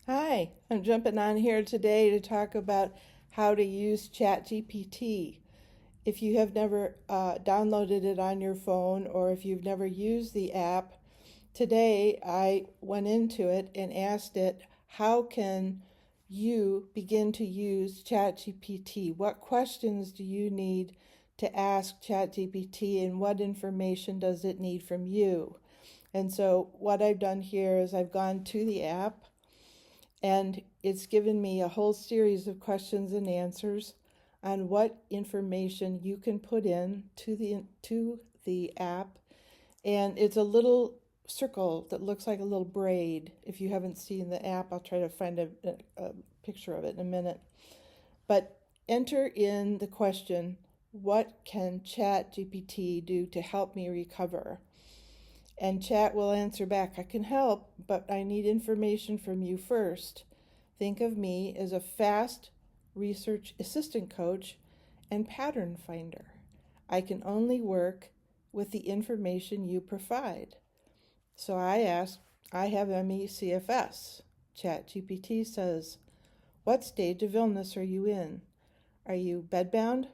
Hi, I'm jumping on here today to talk about how to use ChatGPT. If you have never downloaded it on your phone or if you've never used the app, today I went into it and asked it, how can you begin to use ChatGPT? What questions do you need to ask ChatGPT and what information does it need from you? And so what I've done here is I've gone to the app and it's given me a whole series of questions and answers on what information you can put in to the app. And it's a little circle that looks like a little braid. If you haven't seen the app, I'll try to find a picture of it in a minute. But enter in the question, what can ChatGPT do to help me recover? And Chat will answer back, I can help, but I need information from you first. Think of me as a fast research assistant coach and pattern finder. I can only work with the information you provide. So I ask, I have ME CFS. ChatGPT says, what stage of illness are you in? Are you bedbound,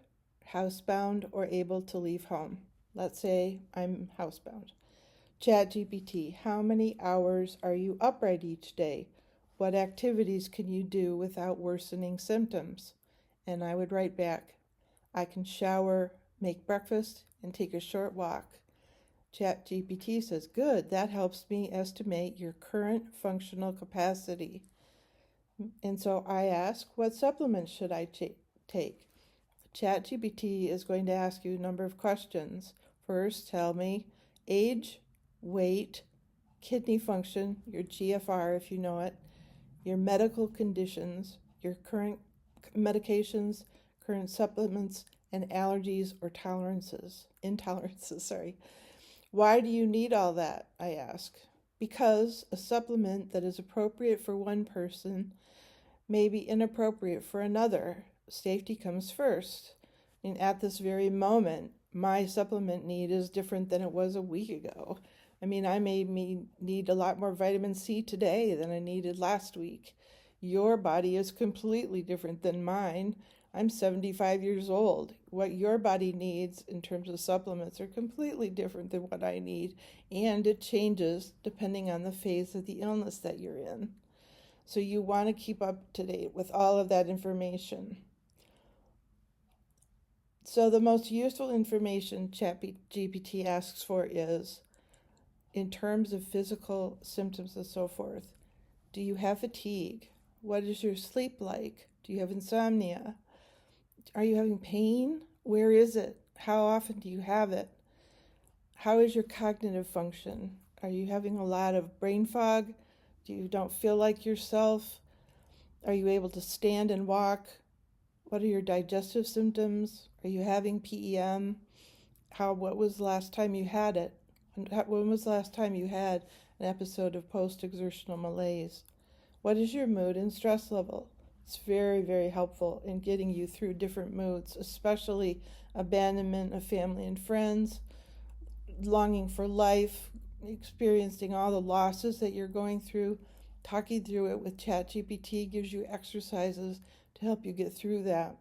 housebound, or able to leave home? Let's say I'm housebound. ChatGPT, how many hours are you upright each day? What activities can you do without worsening symptoms? And I would write back, I can shower, make breakfast, and take a short walk. ChatGPT says, good, that helps me estimate your current functional capacity. And so I ask, what supplements should I take? ChatGPT is going to ask you a number of questions. First, tell me age, weight, kidney function, your GFR if you know it, your medical conditions, your current medications, current supplements, and allergies or intolerances. Why do you need all that? I ask. Because a supplement that is appropriate for one person may be inappropriate for another. Safety comes first. And at this very moment, my supplement need is different than it was a week ago. I mean, I may need a lot more vitamin C today than I needed last week. Your body is completely different than mine. I'm 75 years old. What your body needs in terms of supplements are completely different than what I need, and it changes depending on the phase of the illness that you're in. So you want to keep up to date with all of that information. So the most useful information ChatGPT asks for is, in terms of physical symptoms and so forth, do you have fatigue? What is your sleep like? Do you have insomnia? Are you having pain? Where is it? How often do you have it? How is your cognitive function? Are you having a lot of brain fog? Do you don't feel like yourself? Are you able to stand and walk? What are your digestive symptoms? Are you having PEM? What was the last time you had it? When was the last time you had an episode of post-exertional malaise? What is your mood and stress level? It's very, very helpful in getting you through different moods, especially abandonment of family and friends, longing for life, experiencing all the losses that you're going through. Talking through it with ChatGPT gives you exercises to help you get through that.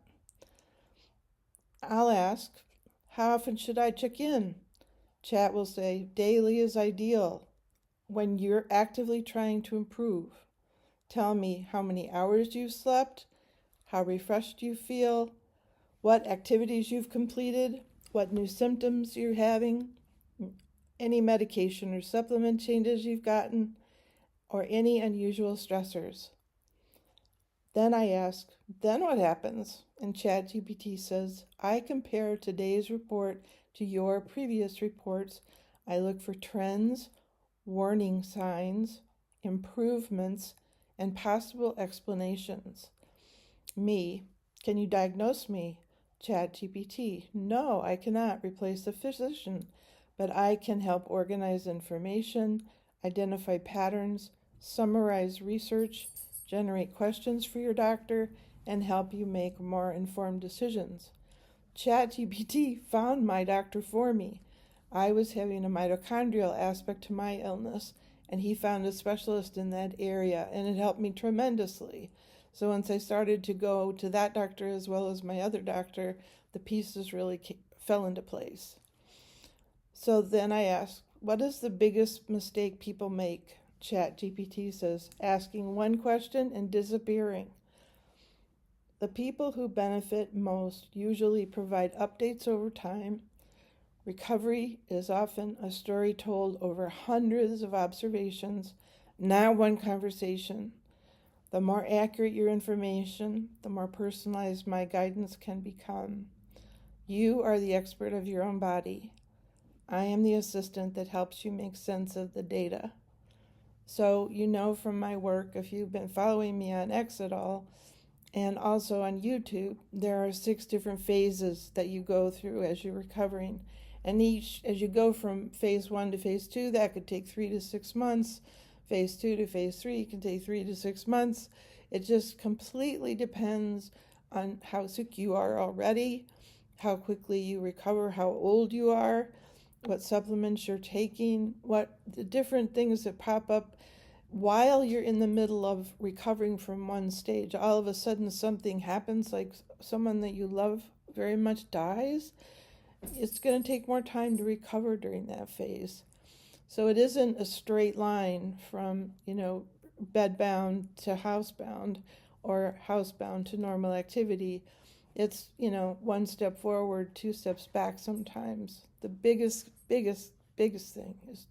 I'll ask, how often should I check in? Chat will say, daily is ideal when you're actively trying to improve. Tell me how many hours you've slept, how refreshed you feel, what activities you've completed, what new symptoms you're having, any medication or supplement changes you've gotten, or any unusual stressors. Then I ask, then what happens? And ChatGPT says, I compare today's report to your previous reports. I look for trends, warning signs, improvements, and possible explanations. Me, can you diagnose me? ChatGPT, no, I cannot replace a physician, but I can help organize information, identify patterns, summarize research, generate questions for your doctor, and help you make more informed decisions. ChatGPT found my doctor for me. I was having a mitochondrial aspect to my illness, and he found a specialist in that area, and it helped me tremendously. So once I started to go to that doctor as well as my other doctor, the pieces really fell into place. So then I asked, what is the biggest mistake people make? ChatGPT says, asking one question and disappearing. The people who benefit most usually provide updates over time. Recovery is often a story told over hundreds of observations, not one conversation. The more accurate your information, the more personalized my guidance can become. You are the expert of your own body. I am the assistant that helps you make sense of the data. So you know from my work, if you've been following me on X at all, and also on YouTube, there are 6 different phases that you go through as you're recovering. And as you go from phase 1 to phase 2, that could take 3 to 6 months. Phase 2 to phase 3 can take 3 to 6 months. It just completely depends on how sick you are already, how quickly you recover, how old you are, what supplements you're taking, what the different things that pop up while you're in the middle of recovering from one stage. All of a sudden something happens, like someone that you love very much dies. It's going to take more time to recover during that phase. So it isn't a straight line from, bedbound to housebound or housebound to normal activity. It's, one step forward, 2 steps back sometimes. The biggest thing is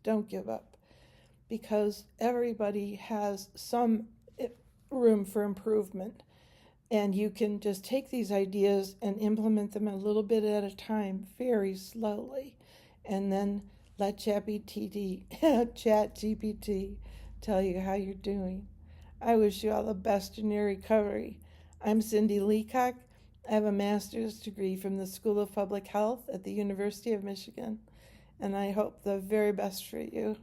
don't give up, because everybody has some room for improvement. And you can just take these ideas and implement them a little bit at a time, very slowly, and then let ChatGPT tell you how you're doing. I wish you all the best in your recovery. I'm Cindi Leacock. I have a master's degree from the School of Public Health at the University of Michigan, and I hope the very best for you.